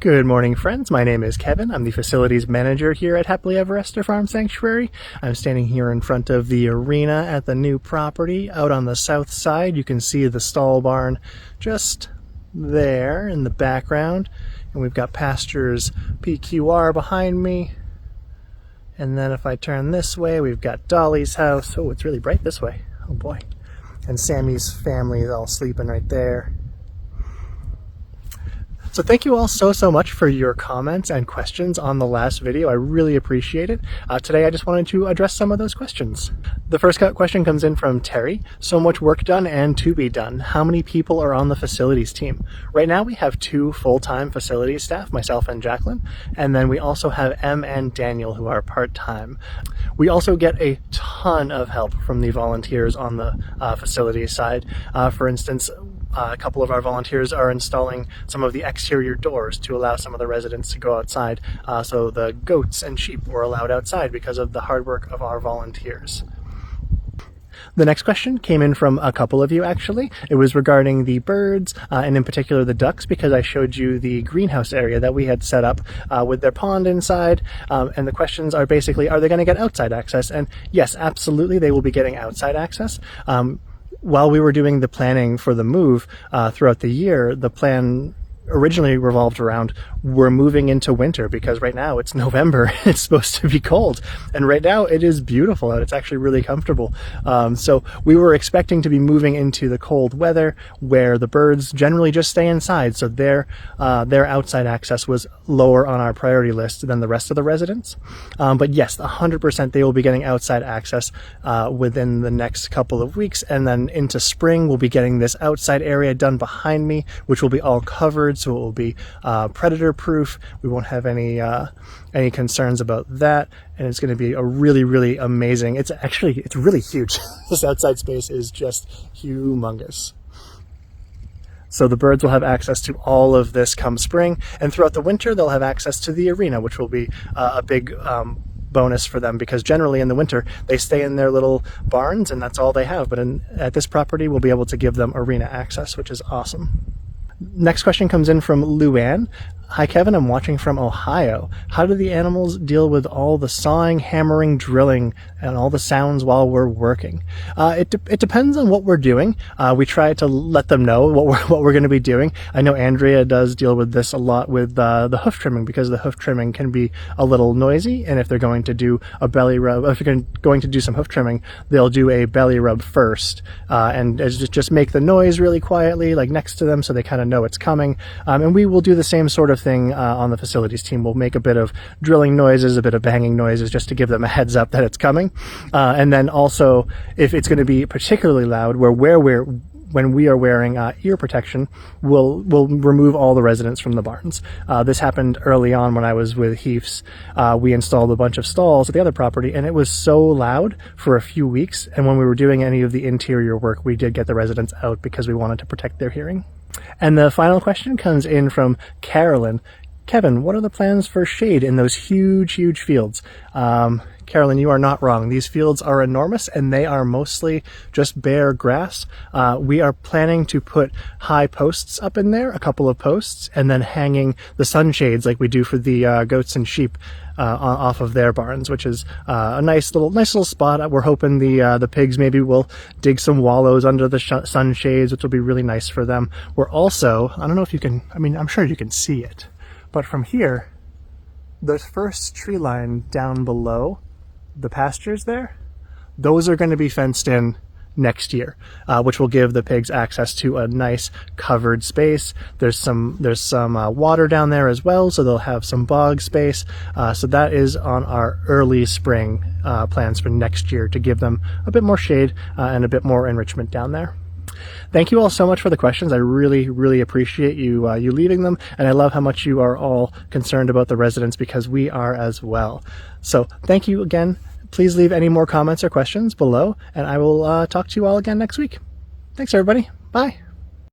Good morning, friends. My name is Kevin. I'm the facilities manager here at Happily Ever Esther Farm Sanctuary. I'm standing here in front of the arena at the new property out on the south side. You can see the stall barn just there in the background. And we've got Pastures PQR behind me. And then if I turn this way, we've got Dolly's house. Oh, it's really bright this way. Oh boy. And Sammy's family is all sleeping right there. So thank you all so much for your comments and questions on the last video. I really appreciate it. Today I just wanted to address some of those questions. The first question comes in from Terry. So much work done and to be done. How many people are on the facilities team? Right now we have 2 full-time facilities staff, myself and Jacqueline, and then we also have Em and Daniel who are part-time. We also get a ton of help from the volunteers on the facilities side. For instance, a couple of our volunteers are installing some of the exterior doors to allow some of the residents to go outside. So the goats and sheep were allowed outside because of the hard work of our volunteers. The next question came in from a couple of you, actually. It was regarding the birds, and in particular the ducks, because I showed you the greenhouse area that we had set up with their pond inside. And the questions are basically, are they going to get outside access? And yes, absolutely, they will be getting outside access. While we were doing the planning for the move throughout the year, the plan originally revolved around we're moving into winter because right now it's November. It's supposed to be cold, and right now it is beautiful out. It's actually really comfortable. So we were expecting to be moving into the cold weather where the birds generally just stay inside, so their outside access was lower on our priority list than the rest of the residents. But yes, 100% they will be getting outside access within the next couple of weeks, and then into spring we'll be getting this outside area done behind me, which will be all covered, so it will be predator proof. We won't have any concerns about that, and it's going to be a really amazing. It's really huge. This outside space is just humongous. So the birds will have access to all of this come spring, and throughout the winter they'll have access to the arena, which will be a big bonus for them, because generally in the winter they stay in their little barns and that's all they have. But at this property we'll be able to give them arena access, which is awesome. Next question comes in from Luann. Hi Kevin, I'm watching from Ohio. How do the animals deal with all the sawing, hammering, drilling, and all the sounds while we're working? It depends on what we're doing. We try to let them know what we're going to be doing. I know Andrea does deal with this a lot with the hoof trimming, because the hoof trimming can be a little noisy, and if they're going to do a belly rub, if you're going to do some hoof trimming, they'll do a belly rub first, and just make the noise really quietly, like next to them, so they kind of know it's coming. And we will do the same sort of thing on the facilities team. We'll make a bit of drilling noises, a bit of banging noises, just to give them a heads up that it's coming. And then also, if it's going to be particularly loud, when we are wearing ear protection, we'll remove all the residents from the barns. This happened early on when I was with Heath's. We installed a bunch of stalls at the other property, and it was so loud for a few weeks, and when we were doing any of the interior work, we did get the residents out because we wanted to protect their hearing. And the final question comes in from Carolyn. Kevin, what are the plans for shade in those huge fields? Carolyn, you are not wrong. These fields are enormous, and they are mostly just bare grass. We are planning to put high posts up in there, a couple of posts, and then hanging the sunshades like we do for the goats and sheep off of their barns, which is a nice little spot. We're hoping the pigs maybe will dig some wallows under the sunshades, which will be really nice for them. We're also, I don't know if you can, I mean, I'm sure you can see it, but from here, the first tree line down below the pastures there, those are going to be fenced in next year, which will give the pigs access to a nice covered space. There's some water down there as well, so they'll have some bog space. So that is on our early spring plans for next year, to give them a bit more shade and a bit more enrichment down there. Thank you all so much for the questions. I really appreciate you leaving them, and I love how much you are all concerned about the residents, because we are as well. So thank you again. Please leave any more comments or questions below, and I will talk to you all again next week. Thanks everybody. Bye.